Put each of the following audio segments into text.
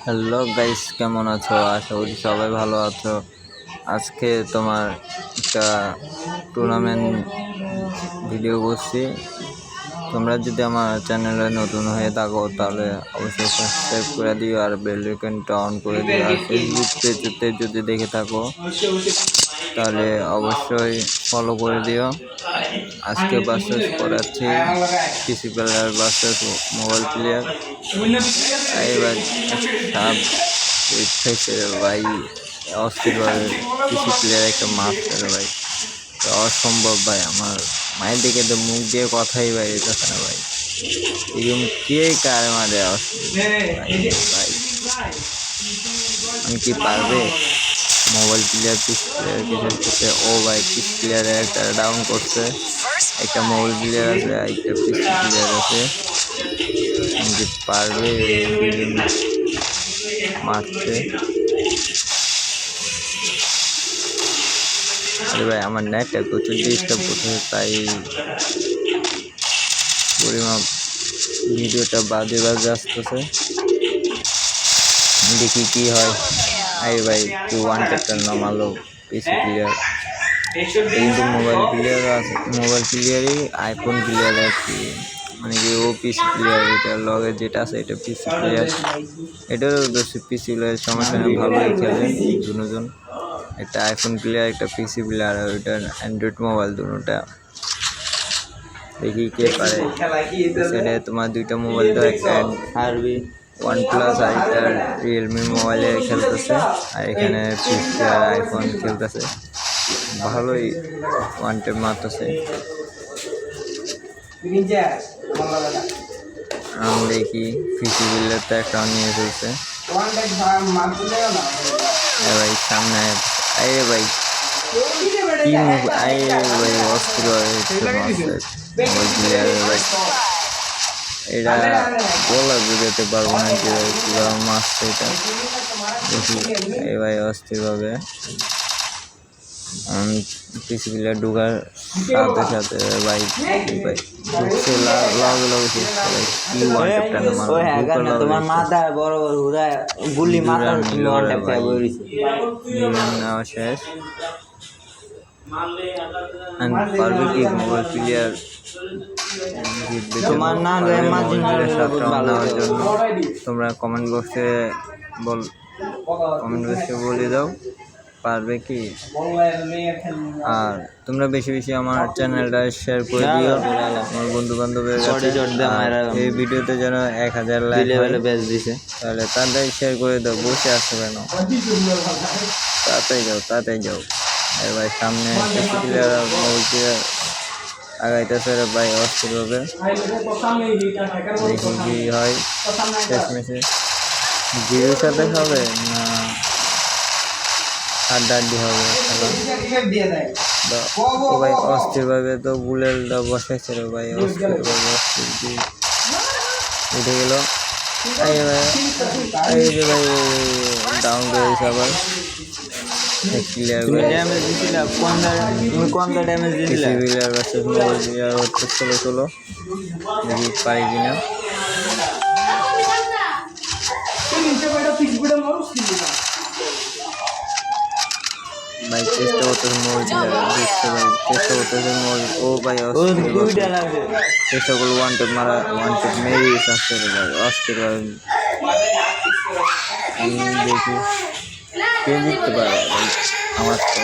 Hello guys, কেমন আছো? আশা করি সবাই ভালো আছো। আজকে তোমার একটা টুর্নামেন্ট ভিডিও করছি। তোমরা যদি আমার চ্যানেলে নতুন হয়ে থাকো তাহলে অবশ্যই সাবস্ক্রাইব করে দিও আর বেল আইকনটা অন করে দিও। আর ফেসবুক পেজে যদি দেখে থাকো তাহলে অবশ্যই ফলো করে দিও। আজকে ভার্সেস করাচ্ছি পিসি প্লেয়ার ভার্সেস মোবাইল প্লেয়ার। এবার সাপ উঠেছে ভাই, অস্থিরভাবে পিসি প্লেয়ার একটা মারছে রে ভাই, অসম্ভব ভাই। আমার মায়ের দিকে তো মুখ দিয়ে কথাই ভাই যেতেছে না ভাই, এরকম কে কার মারে ভাই। আমি কি পারবে মোবাইল প্লেয়ার পিস প্লেয়ার কিছু করতে? ও ভাই, পিস প্লেয়ারে একটা ডাউন করছে, একটা মোবাইল প্লেয়ার আছে, একটা পিস প্লেয়ার আছে। আমি কি পারবে মারতে? আরে ভাই, আমার নেটটা প্রচুর ডিস্টার্ব করতেছে, তাই পরিমাপ ভিডিওটা বাজে আসতেছে। দেখি কি হয়। আরে ভাই, তুই ওয়ান ট্যাপটা নামালো পিসি প্লেয়ার, কিন্তু মোবাইল প্লেয়ারও আছে। মোবাইল প্লেয়ারই আইফোন প্লেয়ার আর কি, মানে কি ও পিসি প্লেয়ার, এটার লগে যেটা আছে এটা পিসি প্লেয়ার। এটারও পিসি প্লেয়ার সমস্যা নেই, ভালোই খেলে দুজন। একটা আইফোন প্লেয়ার, একটা পিসি প্লেয়ার, আর ওইটার অ্যান্ড্রয়েড মোবাইল দুটোটা। দেখি কে পারে। সেটা তোমার দুইটা মোবাইল তো, একটা হারবি ওয়ান প্লাস আর একটা রিয়েলমি মোবাইলে খেলতেছে, আর এখানে পিসি আর আইফোন খেলতেছে। ভালোই ওয়ান ট্যাপ মারতেছে। দেখি পিসি বিল্ডার তো একটা নিয়ে ফেলছে ভাই সামনে। আরে ভাই কি মুখ, আরে ভাই অস্ত্র ভাই, এটা বলা বুঝাতে পারবো না যে কীভাবে মারছে এটা। দেখি এই ভাই অস্থিরভাবে পিসি প্লেয়ার ঢুকার সাথে সাথে ভাই ভাই ঢুকছে, লগে লগে শেষ করে কি ওয়ান ট্যাপটা না মারো। তোমার মাথা বড় বড় হুদা গুলি মাথা ওয়ান ট্যাপ করে বইরিছে নেওয়া শেষ। পারবে কি মোবাইল প্লেয়ার জিতবে? তোমার না মোবাইল প্লেয়ার সাথে নেওয়ার জন্য তোমরা কমেন্ট বক্সে বলে দাও পারবে কি। আর তোমরা বেশি বেশি আমার চ্যানেলটা শেয়ার করে দিও আমার বন্ধু বান্ধবের কাছে। এই ভিডিওতে যেন 1000 লাইক দিছে, তাহলে তাড়াতাড়ি শেয়ার করে দাও। বসে আসো কেন? তাড়াতাড়ি যাও। আর ভাই সামনে পিসি প্লেয়ার আর মোবাইল প্লেয়ার আগাইতেছে রে ভাই অস্থির হবে। দেখি কি হয় শেষ ম্যাচে, জিরোর সাথে হবে না হাড্ডাহাড্ডি হবে ও ভাই। অস্থিরভাবে তো বুলেটটা বসাইছে রে ভাই, অস্থিরভাবে উঠে গেল। এই যে ভাই ডাউন করেছে আবার ষোলো দেখি পাই কিনা। ভাই চেষ্টা করতেছে মোবাইল দেখছে ভাই, চেষ্টা করতেছে মোবাইল। ও ভাই চেষ্টা করলো ওয়ান ট্যাপ মারা, ওয়ান ট্যাপ মেরে আসছে রে ভাই অস্থির ভাই। দেখি কে জিততে পারে ভাই। আমার তো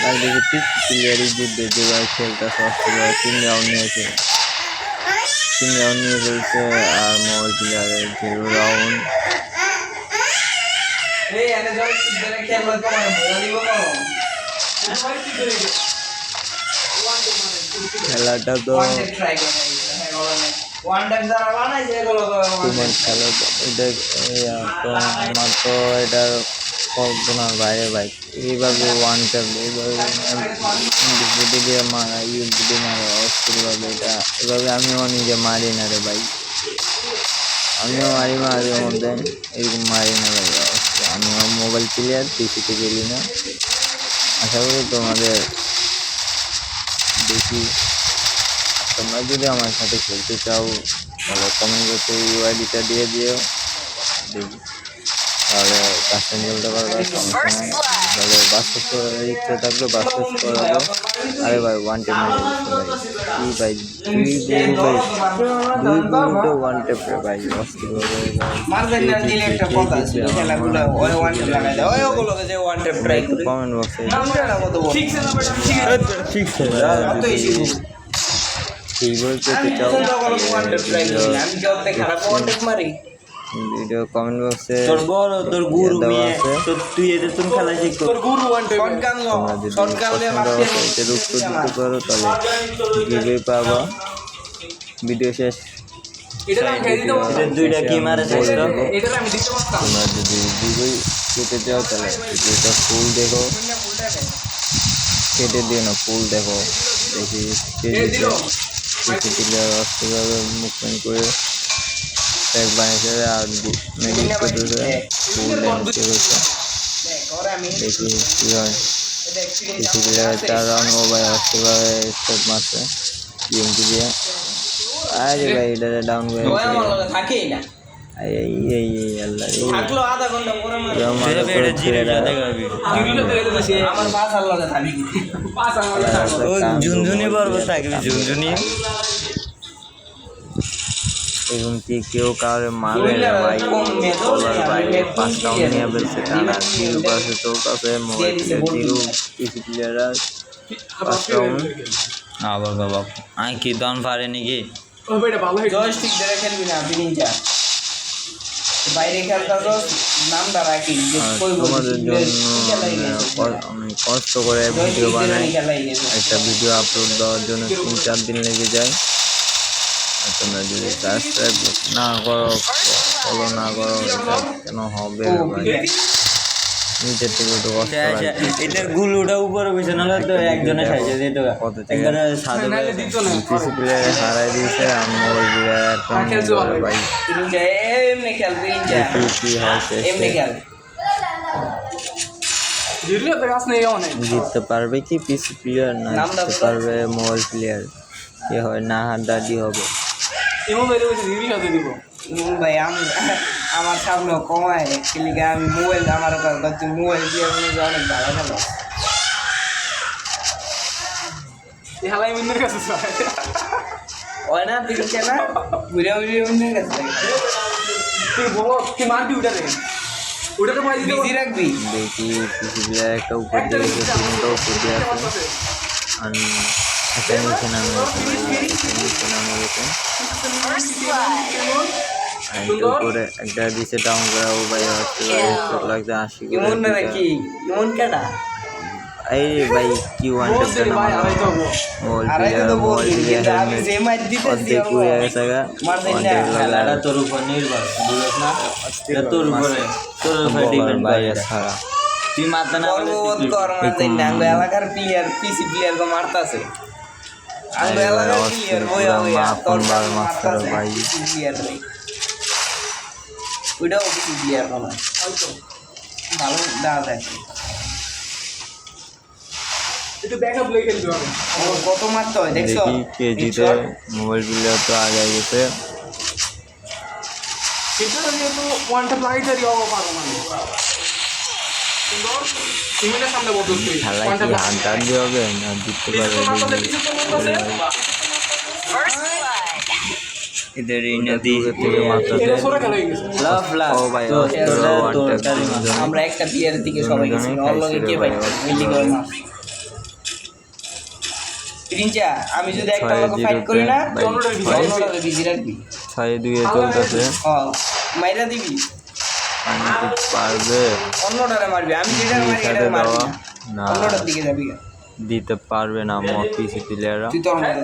ভাই দেখি পিস প্লেয়ারই জিতবে, যে ভাই খেলতেছে অস্থির ভাই। 3 রাউন্ড নিয়েছে ফেলছে, আর মোবাইল প্লেয়ারের 0 রাউন্ড। খেলাটা তো তোমার খেলা এটা তো আমার তো এটার কল্পনার বাইরে ভাই। এইভাবে ওয়ান ট্যাপ এইভাবে দিয়ে মারা, ইউপিডি মারা অস্থিরভাবে। এটা এভাবে আমিও নিজে মারি না রে ভাই, আমিও মারি মাঝে মধ্যে, এরকম মারি না ভাই। আমিও মোবাইল প্লেয়ার, পিসিতে গেলি না। আশা করি তোমাদের দেখি তোমরা যদি আমার সাথে খেলতে চাও তাহলে কমেন্ট করতে ইউআইডিটা দিয়ে দিও। দেখি তাহলে কাস্টম খেলতে পারবে, সমস্যা নাই। তাহলে বাসেস করার ইচ্ছা থাকলে বাসেস করাবো। আরে ভাই ওয়ান টেপ মেরে দিচ্ছে ভাই, কি ভাই দুই গুণটা ওয়ান টেপ রে ভাই, অস্থির হবে কমেন্ট বক্সে এইভাবে পেতে চাও ভিডিও কমেন্ট বক্সে তোর বড় তোর গুরু দেওয়া মেয়ে আছে। তোর তুই এদের তুমি খেলা শিখতো তোর গুরু তোমরা যদি পছন্দ হয় এটার উত্তর দিতে পারো তাহলে গিভে পাবা। ভিডিও শেষ দুইটা কি মারে চেষ্টা তোমরা যদি গিভে পেতে চাও তাহলে ভিডিওটা ফুল দেখো, কেটে দিও না, ফুল দেখো। দেখি কেটে অস্ত্রভাবে মুভমেন্ট করে ট্যাগ বানিয়েছে আর মেডিট করতেছে, ফুল ড্যান্স করেছে। দেখি কী হয়। কিছু প্লেয়ার 4 রাউন্ড ও ভাই অস্ত্রভাবে স্টেপ মারছে ইএমটি দিয়ে। আরে ভাই এটা ডাউন হয়ে থাকেই না এই আল্লাহ থাকলো আধা ঘন্টা পরে ঝুনঝুনি পর্ব থাকবে ঝুনঝুনি এবং কি কেউ কাউরে মারবে না ভাই, বলার বাইরে 5 রাউন্ড নিয়ে ফেলছে টানা, 0 পাশে চলতেছে মোবাইল জিরো পিসি প্লেয়াররা 5 রাউন্ড। আবার বাবা আমি কি দন পারে নাকি জয়স্টিক ধরে খেলবি না বিনিঞ্জা বাইরে খেলতে নামটা রাখি তোমাদের জন্য আমি কষ্ট করে ভিডিও বানাই, একটা ভিডিও আপলোড দেওয়ার জন্য 3-4 দিন লেগে যায়। আর তোমরা যদি সাবস্ক্রাইব না করো, ফলো না করো, এটা কেন হবে ভাই? নিজের থেকে একটু কষ্ট লাগে। এটার গুলুটা উপরে বসে নাহলে তো একজনের সাইজে দিত কত থেকে একজনের সাথে পিসি প্লেয়ার হারাই দিয়েছে আর মোবাইল প্লেয়ার একটা ভাই বিনিঞ্জা এমনি খেল বিনিঞ্জা কি হয়েছে এমনি খেল জিততে পারবে কি পিসি প্লেয়ার, না জিততে পারবে মোবাইল প্লেয়ার? কে হয় না হাড্ডাহাড্ডি হবে। ভাই আমি আমার সামনে কমায় খেলিকে আমি মোবাইল আমার মোবাইল দিয়ে অনেক ভালো খেলো ওই না বিনিঞ্জা না ঘুরে ঘুরে অন্য গেছে বিজি রাখবি দেখি পিসি প্লেয়ার একটা উপর দিয়ে গেছে, তিনটা উপর দিয়ে আছে আর একটা নিচে নামে গেছে। একটা উপরে একটা দিছে ডাউন করা, ও ভাই আসতে লাগছে 80 করে। এমন না নাকি এমন কেটা এই ভাই কি ওয়ান টেপটা না মোবাইল প্লেয়ার আমি যে ম্যাচ দিতেছি অর্ধেক হয়ে গেছে গা, অর্ধেক খেলাটা তোর উপর নির্ভর বুঝছ না এটা তোর উপরে তোর উপরে ডিপেন্ড ভাই করে ছাড়া তুই মারতে না পারলে পর্বত কর মারতে না আঙ্গো এলাকার প্লেয়ার পিসি প্লেয়ার কো মারতাছে আঙ্গো এলাকার প্লেয়ার ওই ওই তোর মারতাছে ভাই পিসি প্লেয়ার রে ওইটাও পিসি প্লেয়ার কো না ভালো দাও দেখি কত মারতে হয় দেখছো দেখি কেজিতে মোবাইল প্লেয়ার তো আগে গেছে। খেলায় কি হাড্ডাহাড্ডি হবে না জিততে পারবে? এদের ইনাদি থেকে মারতেছে লাভ লাভ ও ভাই তোর অস্ত্র ওয়ান তোর টেপ আমরা একটা প্লেয়ার দিকে সবাই গেছি অল্লগে কে ভাই মিলি করে না প্রিন্সা আমি যদি একটা লোক ফাইট করি না অন্যটাকে বিজি রাখবি 6-2 চলতেছে। মাইরা দিবি আমি কি পারবে অন্যটারে মারবি আমি যেটা মারি এটা মারবি না না অন্যটার দিকে যাবি না। দিতে পারবে না মত পিসি প্লেয়াররা। তুই তো আমাদের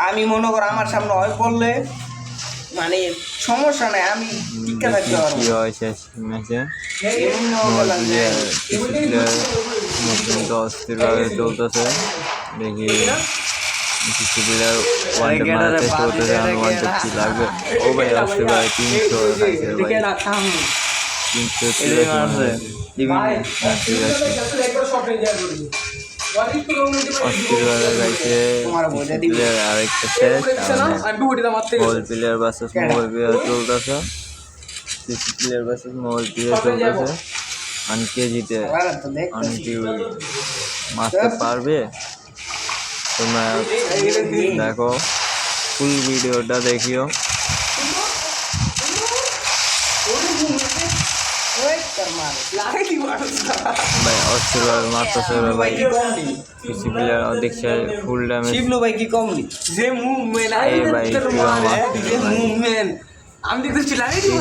আমি মনে কর আমার সামনে হয় পড়লে মানে সমস্যা নাই আমি টিকা থাকতে পারবো কি হয় শেষ ম্যাচে এমন না বললাম যে অস্থিরভাবে চলতেছে। দেখি পিসি প্লেয়ার ওয়ান টেপ মারতে চলতেছে, আমি ওয়ান টেপ কি লাগবে? ও ভাই অস্থিরভাবে 300 খাইছে ভাই, 300 ঠিক আছে। অস্থিরভাবে গাইছে প্লেয়ার আরেকটা শেষ mobile player versus mobile player চলতেছে PC player versus mobile player চলতেছে অনেকে জিতে অনেকে মারতে পারবে তোমরা দেখো ফুল ভিডিওটা দেখিও ভাই অস্থিরভাবে মারতেছে ভাই পিসি প্লেয়ার দেখছে ফুল ড্যামেজ শিবলু ভাই কি কম নি যে মুভমেন্ট এই ভাই যে মুভমেন্ট আমি দেখতেছি লাগাই দিব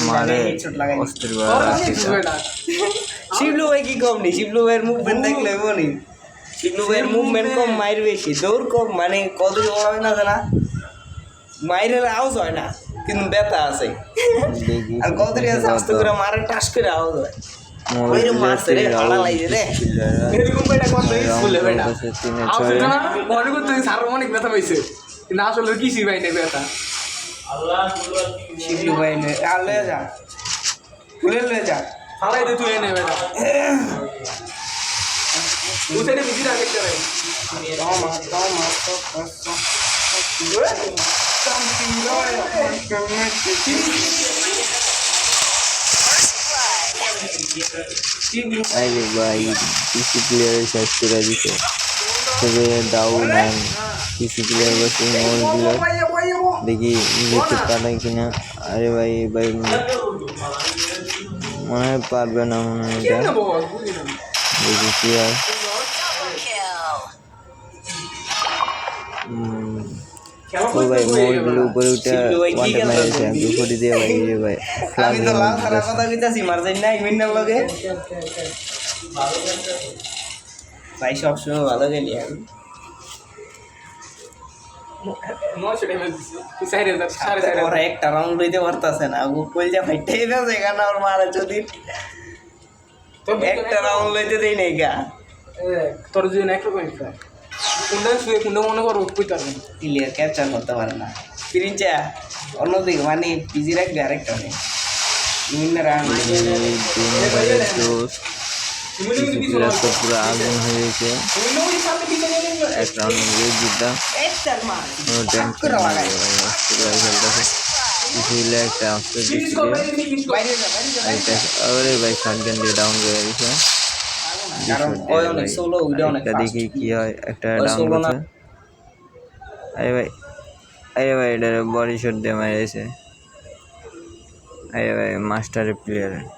মারে অস্থিরভাবে শিবলু ভাই কি কম নি শিবলু ভাইয়ের মুভমেন্ট দেখলে বলি শিবলু ভাইয়ের মুভমেন্ট কম মাইর বেশি দৌড় কম মানে কত হবে না জানা মাইরের আওয়াজ হয় না কিন্তু ব্যথা আছে আর কত স্বাস্থ্য করে মারে টাস করে আওয়াজ হয় ওই রে মারছে রে ভালো লাগে রে এরকম বেটা কত স্কুলে বেটা আওয়াজ না মনে করতে সার অনেক ব্যথা পাইছে না আসলে কিছুই পাই না ব্যথা আল্লাহ শিবলু ভাই নে আলে যা ফুলে লে যা ফালাই দে তুই নে বেটা উঠে বিজি রাখতে রে তমা তো কষ্ট আরে ভাই পিসি প্লেয়ারের শেষ করে দিছে তবে ডাউন অ্যান্ড পিসি প্লেয়ার বসে মোবাইল প্লেয়ার দেখি জিততে পারে কিনা আরে ভাই ভাই মনে হয় পারবে না মনে হয় এটা দেখি কি আর ও ভাই মোবাইল উপরে উঠে ওয়ানটা মেরেছে দুপুরি দিয়ে ভাই রে ভাই আমি তো লাল খারাপ কথা কইতাছি মারজাই নাই মিন্নার লগে ভাই সবসময় ভালো গেলি আমি ওরা একটা রাউন্ড লইতে পারতাছে না ও কইলে ফাইটাই যাচ্ছে এখানে ওর মারা যদি একটা রাউন্ড লইতে দেই নাই গা তোর যদি একটা পয়েন্ট কোনটা শুয়ে কোনটা মনে করো কইতার ক্লিয়ার ক্যাপচার করতে পারে না প্রিন্সা অন্যদিকে মানে পিজি রাখবে আরেকটা নেই মিন্নার পুরো আগুন হয়ে গেছে এক রাউন্ড জিতটা একটা আসতে আরে ভাই শটগান দিয়ে ডাউন করে দিছে একটা দেখি কি হয় একটা ডাউন করছে আরে ভাই এটা বডি শট দিয়ে মারিয়েছে আরে ভাই মাস্টারের প্লেয়ার